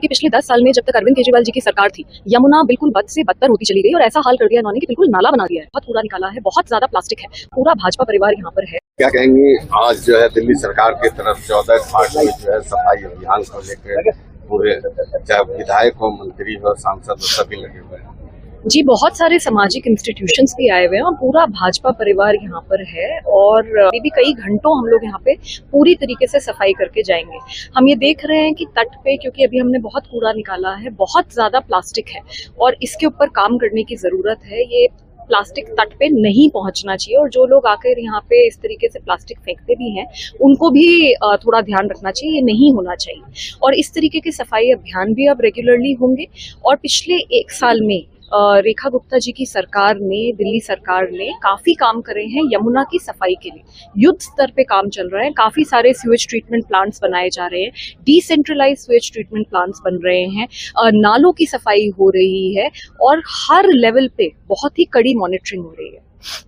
कि पिछले 10 साल में जब तक अरविंद केजरीवाल जी की सरकार थी, यमुना बिल्कुल बद से बदतर होती चली गई और ऐसा हाल कर दिया इन्होंने कि बिल्कुल नाला बना दिया है। बहुत कूड़ा निकाला है, बहुत ज्यादा प्लास्टिक है। पूरा भाजपा परिवार यहाँ पर है। क्या कहेंगे, आज जो है दिल्ली सरकार की तरफ 14 मार्च में जो है सफाई अभियान को लेकर पूरे चाहे विधायक हो, मंत्री हो, सांसद हो, सभी लगे हुए हैं। जी, बहुत सारे सामाजिक इंस्टीट्यूशंस भी आए हुए हैं और पूरा भाजपा परिवार यहाँ पर है और अभी भी कई घंटों हम लोग यहाँ पे पूरी तरीके से सफाई करके जाएंगे। हम ये देख रहे हैं कि तट पे, क्योंकि अभी हमने बहुत कूड़ा निकाला है, बहुत ज्यादा प्लास्टिक है और इसके ऊपर काम करने की जरूरत है। ये प्लास्टिक तट पे नहीं पहुंचना चाहिए और जो लोग आकर यहाँ पे इस तरीके से प्लास्टिक फेंकते भी हैं उनको भी थोड़ा ध्यान रखना चाहिए, ये नहीं होना चाहिए। और इस तरीके के सफाई अभियान भी अब रेगुलरली होंगे। और पिछले 1 साल में रेखा गुप्ता जी की सरकार ने, दिल्ली सरकार ने काफी काम करे हैं यमुना की सफाई के लिए। युद्ध स्तर पे काम चल रहा है, काफी सारे सीवेज ट्रीटमेंट प्लांट्स बनाए जा रहे हैं, डिसेंट्रलाइज सीवेज ट्रीटमेंट प्लांट्स बन रहे हैं, नालों की सफाई हो रही है और हर लेवल पे बहुत ही कड़ी मॉनिटरिंग हो रही है।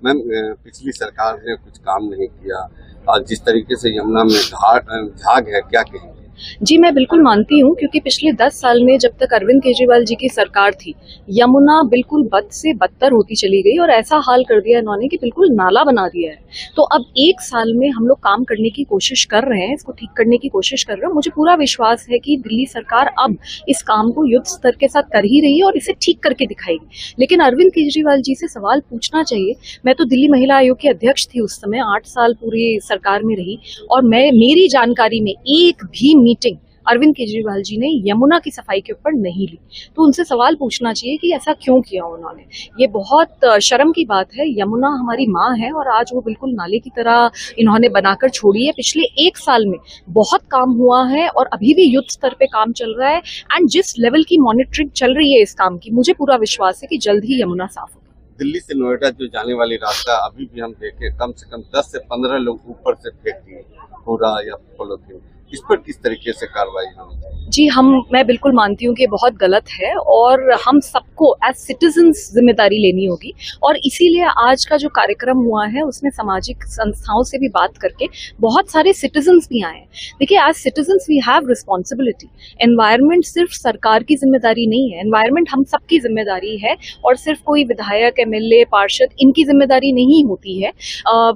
मैम, पिछली सरकार ने कुछ काम नहीं किया और जिस तरीके से यमुना में झाग है, क्या कहेंगे? जी, मैं बिल्कुल मानती हूँ, क्योंकि पिछले 10 साल में जब तक अरविंद केजरीवाल जी की सरकार थी, यमुना बिल्कुल बद से बदतर होती चली गई और ऐसा हाल कर दिया इन्होंने कि बिल्कुल नाला बना दिया है। तो अब 1 साल में हम लोग काम करने की कोशिश कर रहे हैं, इसको ठीक करने की कोशिश कर रहे हैं। मुझे पूरा विश्वास है कि दिल्ली सरकार अब इस काम को युद्ध स्तर के साथ कर ही रही है और इसे ठीक करके दिखाएगी। लेकिन अरविंद केजरीवाल जी से सवाल पूछना चाहिए। मैं तो दिल्ली महिला आयोग की अध्यक्ष थी उस समय, 8 साल पूरी सरकार में रही और मेरी जानकारी में एक भी मीटिंग अरविंद केजरीवाल जी ने यमुना की सफाई के ऊपर नहीं ली। तो उनसे सवाल पूछना चाहिए कि ऐसा क्यों किया उन्होंने। ये बहुत शर्म की बात है। यमुना हमारी माँ है और आज वो बिल्कुल नाले की तरह इन्होंने बनाकर छोड़ी है। पिछले 1 साल में बहुत काम हुआ है और अभी भी युद्ध स्तर पे काम चल रहा है एंड जिस लेवल की मॉनिटरिंग चल रही है इस काम की, मुझे पूरा विश्वास है कि जल्द ही यमुना साफ होगी। दिल्ली से नोएडा जो जाने वाली रास्ता अभी भी हम देखें, कम से कम 10 से 15 लोग ऊपर से फेंक दिए कूड़ा या पॉलीथीन। इस पर किस तरीके से कार्रवाई होनी चाहिए? जी, मैं बिल्कुल मानती हूँ कि बहुत गलत है और हम सबको एज सिटीजन्स जिम्मेदारी लेनी होगी और इसीलिए आज का जो कार्यक्रम हुआ है उसमें सामाजिक संस्थाओं से भी बात करके बहुत सारे सिटीजन्स भी आए हैं। देखिए, as citizens we have responsibility. Environment सिर्फ सरकार की जिम्मेदारी नहीं है, एनवायरनमेंट हम सबकी जिम्मेदारी है और सिर्फ कोई विधायक, MLA, पार्षद इनकी जिम्मेदारी नहीं होती है,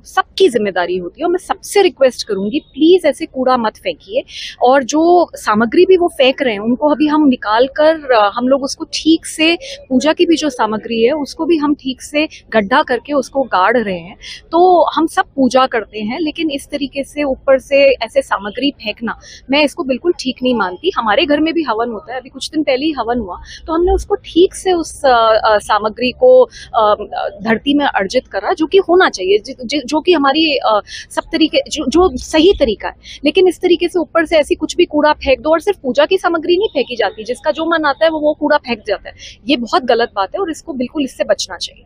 सबकी जिम्मेदारी होती है। और मैं सबसे रिक्वेस्ट करूंगी, प्लीज ऐसे कूड़ा मत फेंकिए और जो सामग्री भी वो फेंक रहे हैं उनको अभी हम निकाल कर हम लोग उसको ठीक से, पूजा की भी जो सामग्री है उसको भी हम ठीक से गड्ढा करके उसको गाड़ रहे हैं। तो हम सब पूजा करते हैं, लेकिन इस तरीके से ऊपर से ऐसे सामग्री फेंकना, मैं इसको बिल्कुल ठीक नहीं मानती। हमारे घर में भी हवन होता है, अभी कुछ दिन पहले ही हवन हुआ, तो हमने उसको ठीक से उस सामग्री को धरती में अर्जित करा, जो कि होना चाहिए, जो कि हमारी सब तरीके जो सही तरीका है। लेकिन इस तरीके से ऊपर से ऐसी कुछ भी कूड़ा फेंक दो और सिर्फ पूजा की सामग्री नहीं फेंकी जाती, जिसका जो मन आता है वो कूड़ा फेंक जाता है। ये बहुत गलत बात है और इसको बिल्कुल इससे बचना चाहिए।